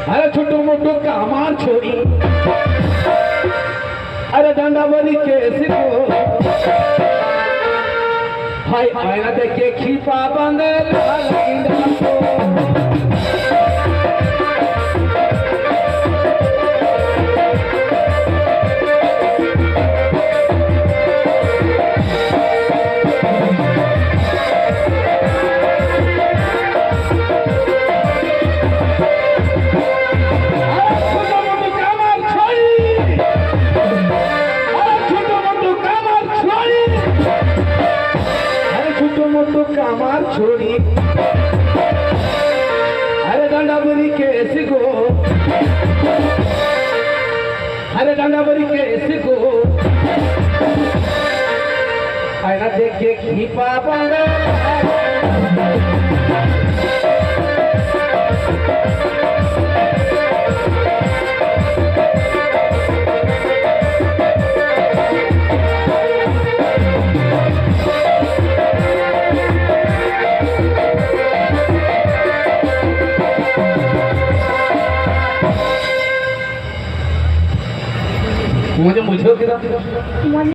अरे छोटू मोटू कामार छोड़ी अरे डंडावरी केसी को भाई आयना देखे खीपा बंदे लाल इंदा को कामार छोड़ी अरे डंडावरी केसी को अरे डंडावरी केसी को आयना देख के खीपा बंदे मुझे किधर